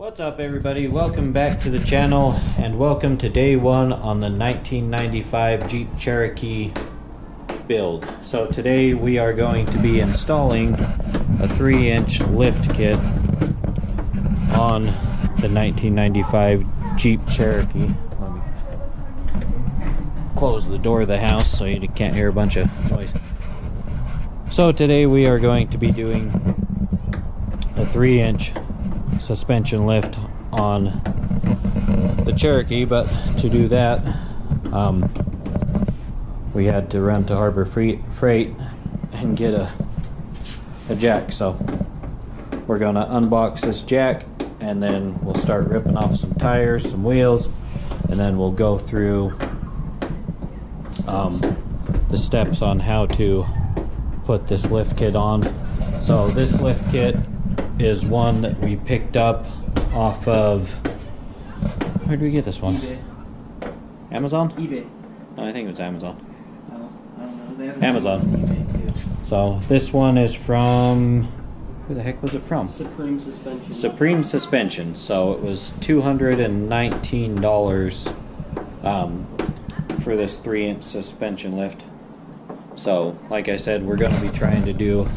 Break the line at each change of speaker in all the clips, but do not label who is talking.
What's up everybody, welcome back to the channel and welcome to day one on the 1995 Jeep Cherokee build. So today we are going to be installing a 3-inch lift kit on the 1995 Jeep Cherokee. Let me close the door of the house so you can't hear a bunch of noise. So today we are going to be doing a 3-inch suspension lift on the Cherokee, but to do that we had to run to Harbor Freight and get a jack. So we're gonna unbox this jack and then we'll start ripping off some tires, some wheels, and then we'll go through the steps on how to put this lift kit on. So this lift kit is one that we picked up off of, where did we get this one?
eBay.
Amazon?
eBay.
No, I think it was Amazon.
Oh, I don't know. They have
Amazon.
eBay too.
So this one is from, who the heck was it from?
Supreme Suspension.
Supreme Suspension. So it was $219 for this 3-inch suspension lift. So like I said, we're going to be trying to do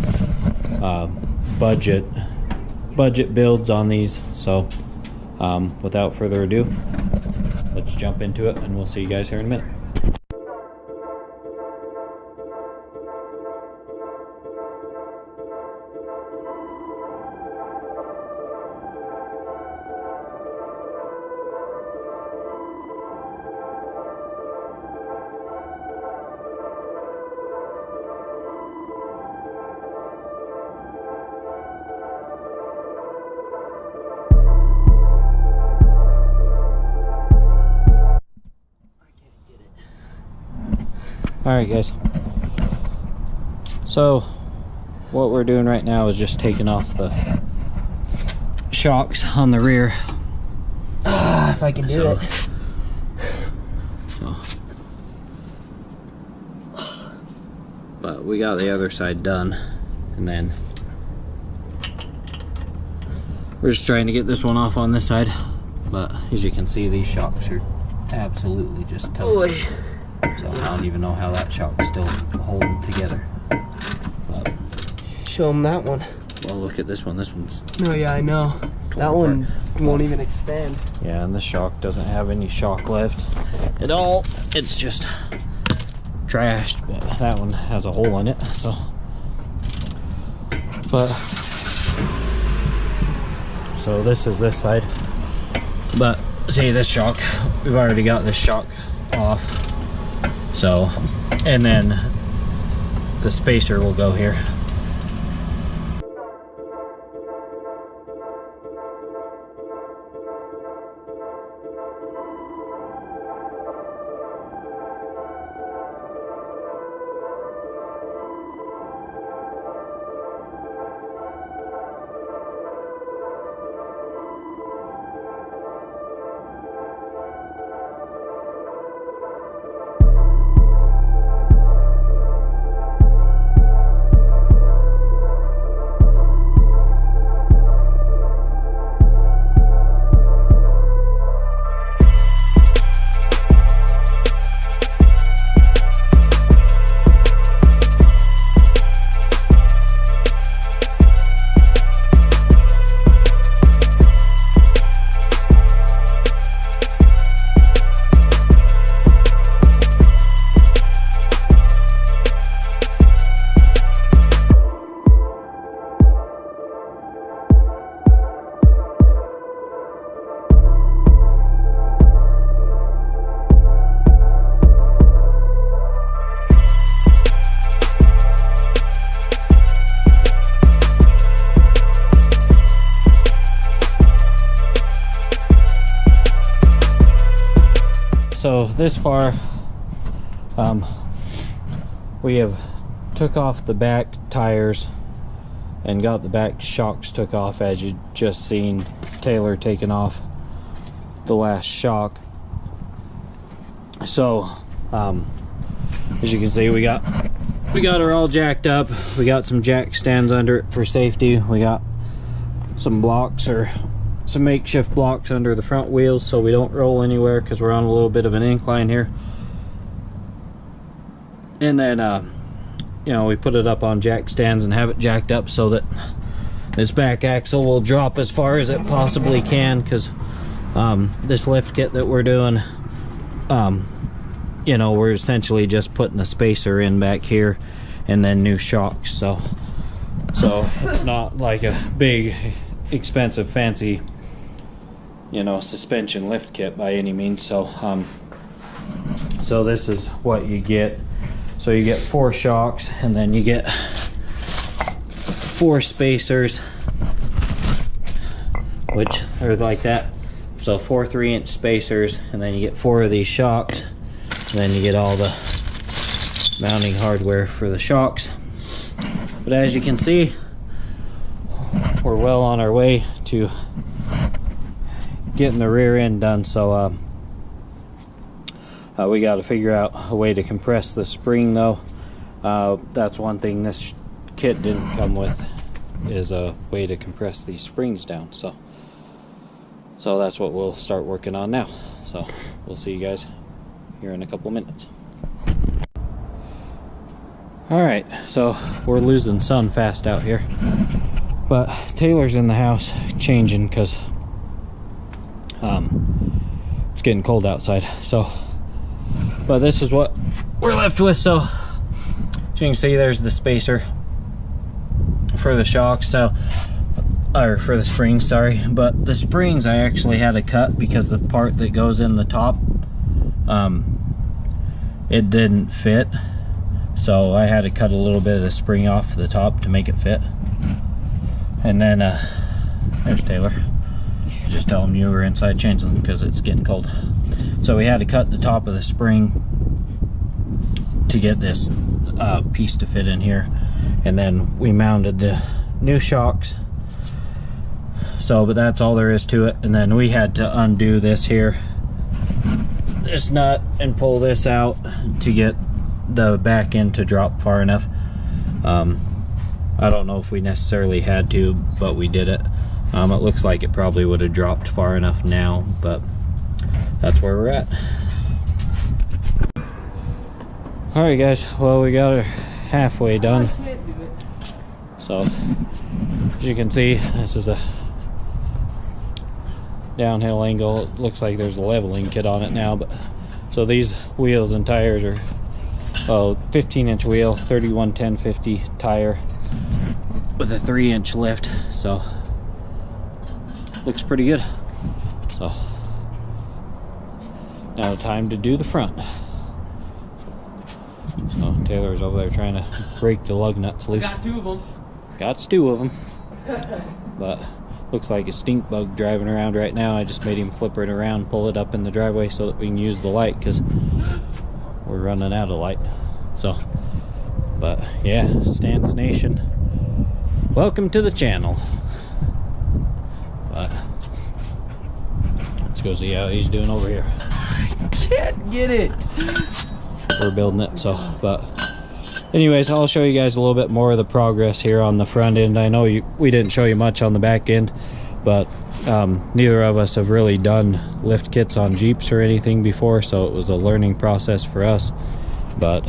budget builds on these. So without further ado, let's jump into it and we'll see you guys here in a minute. Alright guys, so what we're doing right now is just taking off the shocks on the rear.
If I can do it.
But we got the other side done, and then we're just trying to get this one off on this side. But as you can see, these shocks are absolutely just toast. So I don't even know how that shock's still holding together. But,
Show them that one.
well, look at this one. This one's
No, yeah, I know. That one won't even expand.
yeah, and the shock doesn't have any shock left at all. It's just trashed. But that one has a hole in it. So, but so this is this side. But see this shock, we've already got this shock off. So, and then the spacer will go here. So this far we have took off the back tires and got the back shocks took off, as you just seen Taylor taking off the last shock. So as you can see, we got her all jacked up. We got some jack stands under it for safety. We got some blocks or some makeshift blocks under the front wheels so we don't roll anywhere because we're on a little bit of an incline here. And then you know, we put it up on jack stands and have it jacked up so that this back axle will drop as far as it possibly can, because this lift kit that we're doing, you know, we're essentially just putting a spacer in back here and then new shocks, so it's not like a big expensive fancy, you know, suspension lift kit by any means. So so this is what you get. So you get 4 shocks, and then you get 4 spacers, which are like that. So 4 3-inch spacers, and then you get 4 of these shocks, and then you get all the mounting hardware for the shocks. But as you can see, we're well on our way to getting the rear end done. So we got to figure out a way to compress the spring, though. That's one thing this kit didn't come with, is a way to compress these springs down. So that's what we'll start working on now. So we'll see you guys here in a couple minutes. Alright, so we're losing sun fast out here, but Taylor's in the house changing because it's getting cold outside. So but this is what we're left with. So as you can see, there's the spacer for the shocks, so, or for the springs, sorry. But the springs I actually had to cut because the part that goes in the top, it didn't fit. So I had to cut a little bit of the spring off the top to make it fit. And then there's Taylor. Just tell him you were inside changing them because it's getting cold. So we had to cut the top of the spring to get this piece to fit in here, and then we mounted the new shocks. So, but that's all there is to it. And then we had to undo this here, this nut, and pull this out to get the back end to drop far enough. I don't know if we necessarily had to, but we did it. It looks like it probably would have dropped far enough now, but that's where we're at. Alright guys, well, we got her halfway done. So as you can see, this is a downhill angle. It looks like there's a leveling kit on it now, but so these wheels and tires are 15-inch wheel, 31-10-50 tire with a 3-inch lift, so looks pretty good. So now time to do the front. So Taylor's over there trying to break the lug nuts loose.
Got 2 of them.
Got 2 of them. But looks like a stink bug driving around right now. I just made him flip it around, pull it up in the driveway so that we can use the light, because we're running out of light. So, but yeah, Stance Nation, welcome to the channel. But let's go see how he's doing over here.
Can't get it.
We're building it, so, but anyways, I'll show you guys a little bit more of the progress here on the front end. I know we didn't show you much on the back end, but neither of us have really done lift kits on Jeeps or anything before, so it was a learning process for us. But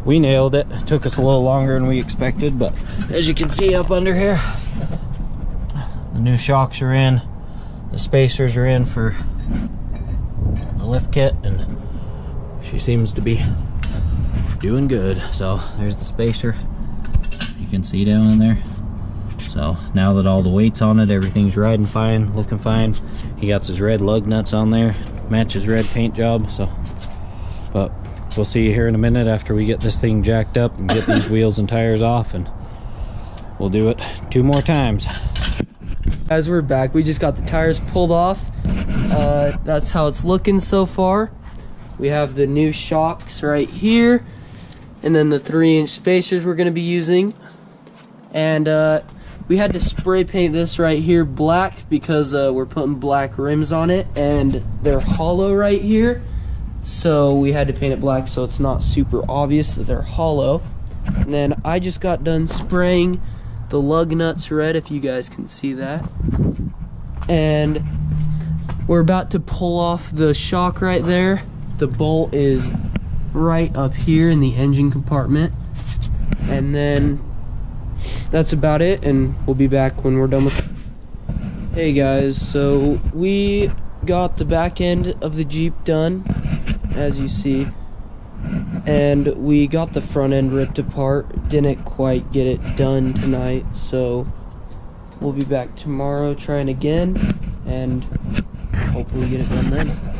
we nailed it. It took us a little longer than we expected, but as you can see up under here, the new shocks are in, the spacers are in for the lift kit, and she seems to be doing good. So there's the spacer, you can see down in there. So now that all the weight's on it, everything's riding fine, looking fine. He got his red lug nuts on there, matches red paint job. So, but we'll see you here in a minute after we get this thing jacked up and get these wheels and tires off, and we'll do it 2 more times.
Guys, we're back. We just got the tires pulled off. That's how it's looking so far. We have the new shocks right here, and then the 3-inch spacers we're going to be using. And we had to spray paint this right here black because we're putting black rims on it, and they're hollow right here. So we had to paint it black so it's not super obvious that they're hollow. And then I just got done spraying The lug nuts red, if you guys can see that. And we're about to pull off the shock right there. The bolt is right up here in the engine compartment. And then that's about it, and we'll be back when we're done with it. Hey guys, so we got the back end of the Jeep done, as you see, and we got the front end ripped apart. Didn't quite get it done tonight, so we'll be back tomorrow trying again, and hopefully get it done then.